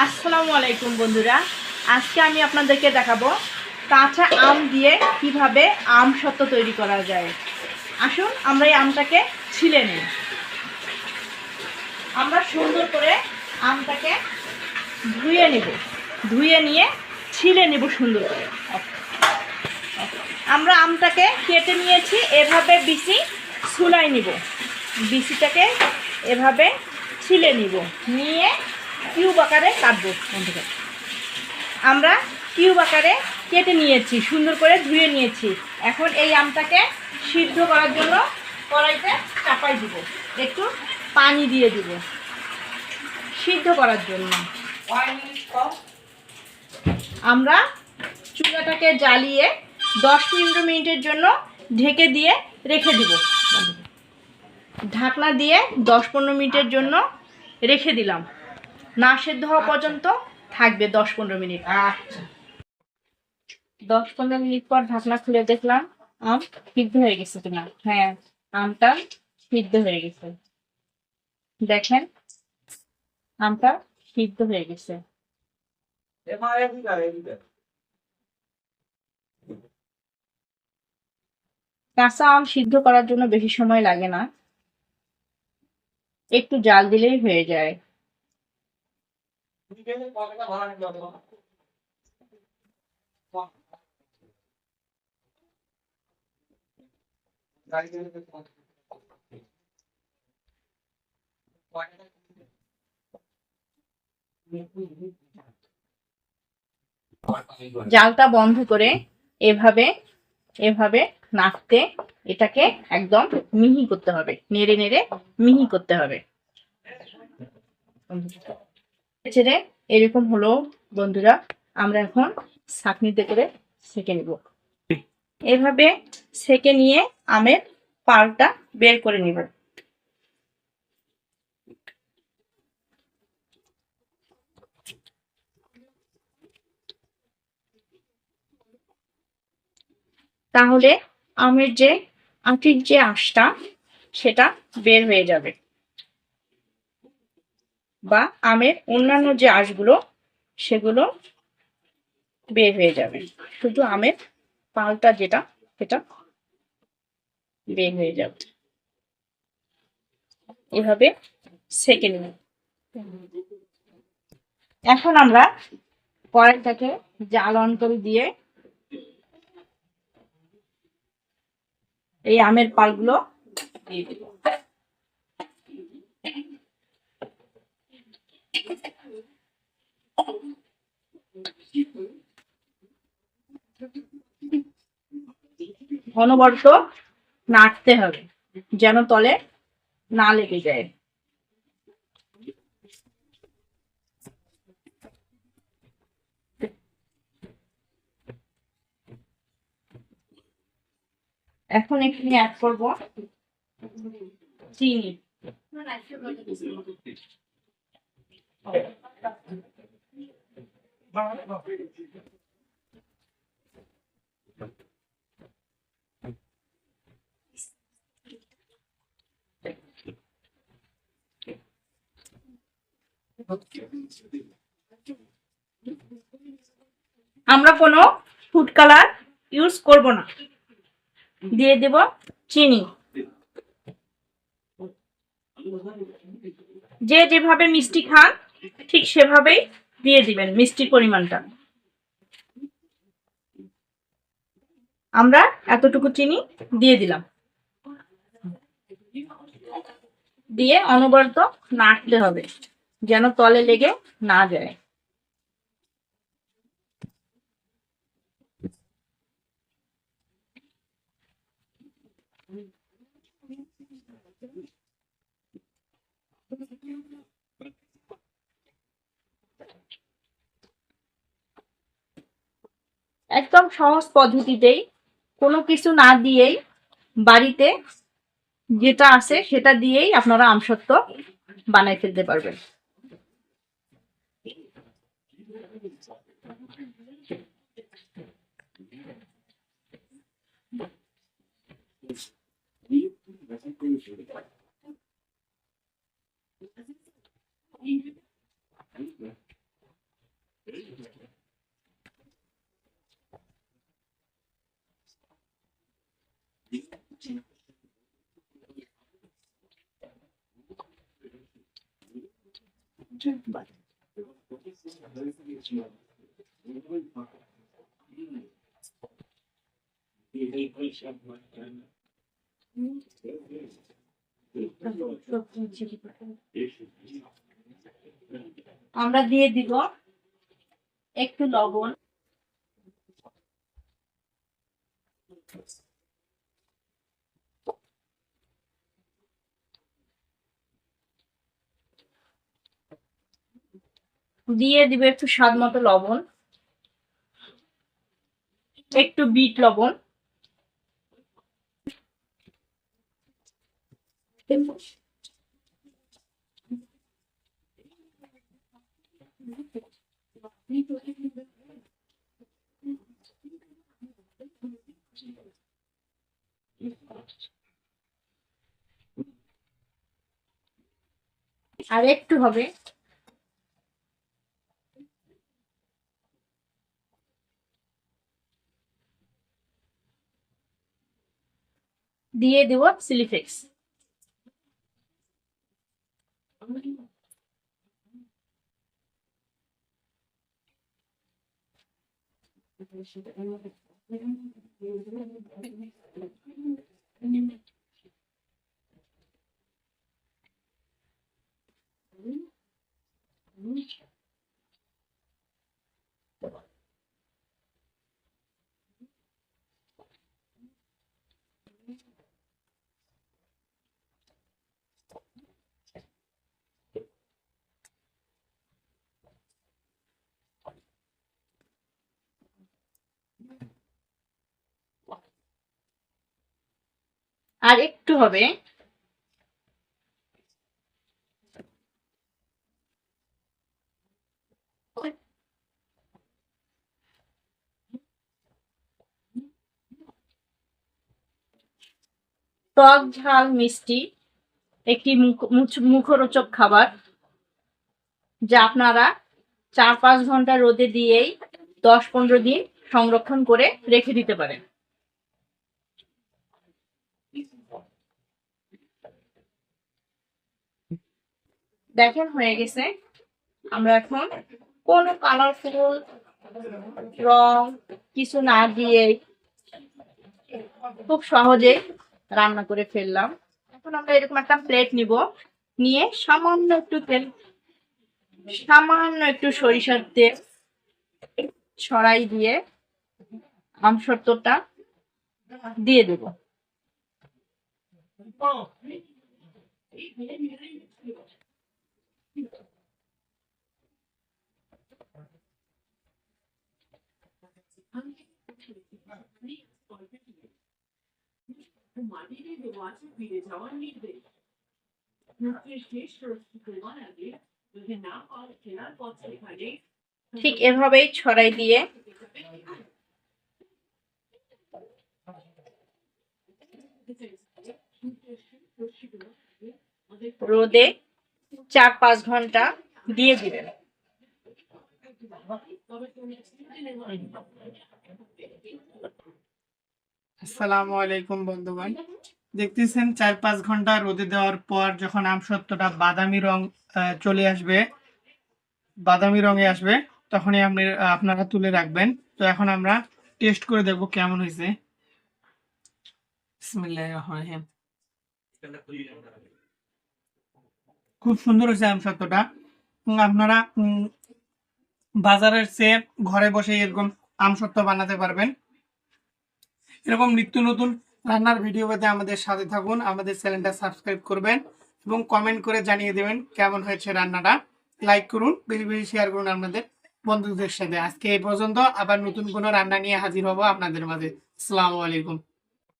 আসসালামু আলাইকুম বন্ধুরা, আজকে আমি আপনাদেরকে দেখাবো কাঁচা আম দিয়ে কিভাবে আমসত্ত্ব তৈরি করা যায়। আসুন আমরা এই আমটাকে ছিলে নিই। আমরা সুন্দর করে আমটাকে ধুয়ে নেব, ধুয়ে নিয়ে ছিলে নেব সুন্দর করে। আমরা আমটাকে কেটে নিয়েছি, এভাবে বিচি ছুলাই নিব, বিচিটাকে এভাবে ছিলে নিব, নিয়ে কিউব আকারে কাটবো। আমরা কিউব আকারে কেটে নিয়েছি, সুন্দর করে ধুয়ে নিয়েছি। এখন এই আমটাকে সিদ্ধ করার জন্য কড়াইতে চাপাই দিব, একটু পানি দিয়ে দিব সিদ্ধ করার জন্য। আমরা চুলাটাকে জ্বালিয়ে 10-15 মিনিটের জন্য ঢেকে দিয়ে রেখে দিব। ঢাকনা দিয়ে 10-15 মিনিটের জন্য রেখে দিলাম, না সেদ্ধ হওয়া পর্যন্ত থাকবে 10-15 মিনিট। 10-15 মিনিট পর ঢাকনা খুলে দেখলাম আম সিদ্ধ হয়ে গেছে কিনা। হ্যাঁ, আমটা সিদ্ধ হয়ে গেছে। দেখেন আমটা সিদ্ধ হয়ে গেছে। কাঁচা আম সিদ্ধ করার জন্য বেশি সময় লাগে না, একটু জাল দিলেই হয়ে যায়। জালটা বন্ধ করে এভাবে এভাবে নাড়তে, এটাকে একদম মিহি করতে হবে, নেড়ে নেড়ে মিহি করতে হবে। ছেড়ে এরকম হলো বন্ধুরা। আমরা এখন ছাঁকনিতে করে ছেঁকে নিব। এভাবে ছেঁকে নিয়ে আমের পালটা বের করে নিব। তাহলে আমের যে আটির যে আঁশটা সেটা বের হয়ে যাবে, বা আমের অন্যান্য যে আঁশগুলো সেগুলো বের হয়ে যাবে। শুধু আমের পালটা যেটা সেটা বের হয়ে যাবে। এভাবে ছেঁকে নিব। এখন আমরা কড়াইটাকে জাল অন করে দিয়ে এই আমের পালগুলো দিয়ে দেব। অনবরত নাড়তে হবে যেন তলে না লেগে যায়। এখন এখানে অ্যাড করব চিনি। আমরা কোনো ফুড কালার ইউজ করব না, দিয়ে দেব চিনি। যে যেভাবে মিষ্টি খান ঠিক সেভাবেই দিয়ে দিবেন মিষ্টির পরিমাণটা। আমরা এতটুকু চিনি দিয়ে দিলাম, দিয়ে অনবরত নাড়তে হবে যেন তলে লেগে না যায়। একদম সহজ পদ্ধতিতেই, কোনো কিছু না দিয়েই, বাড়িতে যেটা আছে সেটা দিয়েই আপনারা আমসত্ত্ব বানাই ফেলতে পারবেন। আমরা দিয়ে দিব একটু লবণ, দিয়ে দিব একটু স্বাদ মতো লবণ, একটু বিট লবণ, আর একটু হবে, দিয়ে দেব চিলি ফ্লেক্স। আর একটু হবে, টক ঝাল মিষ্টি একটি মুখরোচক খাবার, যা আপনারা 4-5 ঘন্টা রোদে দিয়েই 10-15 দিন সংরক্ষণ করে রেখে দিতে পারেন। দেখেন হয়ে গেছে। আমরা এখন কোনো কালারফুল রং কিছু না দিয়ে খুব সহজে রান্না করে ফেললাম। এখন আমরা এরকম একটা প্লেট নিব, নিয়ে সামান্য একটু তেল, সামান্য একটু সরিষার তেল ছড়াই দিয়ে আমসত্ত্বটা দিয়ে দেব। ঠিক এভাবেই ছড়াই দিয়ে রোদে 4-5 ঘন্টা দিয়ে দিবেন। আসসালামু আলাইকুম বন্ধুগণ, দেখতেছেন 4-5 ঘন্টা রোদে দেওয়ার পর যখন আমসত্ত্বটা বাদামি রং চলে আসবে, বাদামি রঙে আসবে, তখনই আপনারা তুলে রাখবেন। তো এখন আমরা টেস্ট করে দেখব কেমন হয়েছে। বিসমিল্লাহির রহমানির রহিম। খুব সুন্দর হয়েছে আমসত্ত্বটা। আপনারা বাজারের চেয়ে ঘরে বসে এরকম আমসত্ত্ব বানাতে পারবেন। এরকম নিত্য নতুন রান্নার ভিডিও পেতে আমাদের সাথে থাকুন, আমাদের চ্যানেলটা সাবস্ক্রাইব করবেন এবং কমেন্ট করে জানিয়ে দেবেন কেমন হয়েছে রান্নাটা। লাইক করুন, বেশি বেশি শেয়ার করুন আপনাদের বন্ধুদের সাথে। আজকে এই পর্যন্ত, আবার নতুন কোনো রান্না নিয়ে হাজির হব আপনাদের মাঝে। আসসালামু আলাইকুম।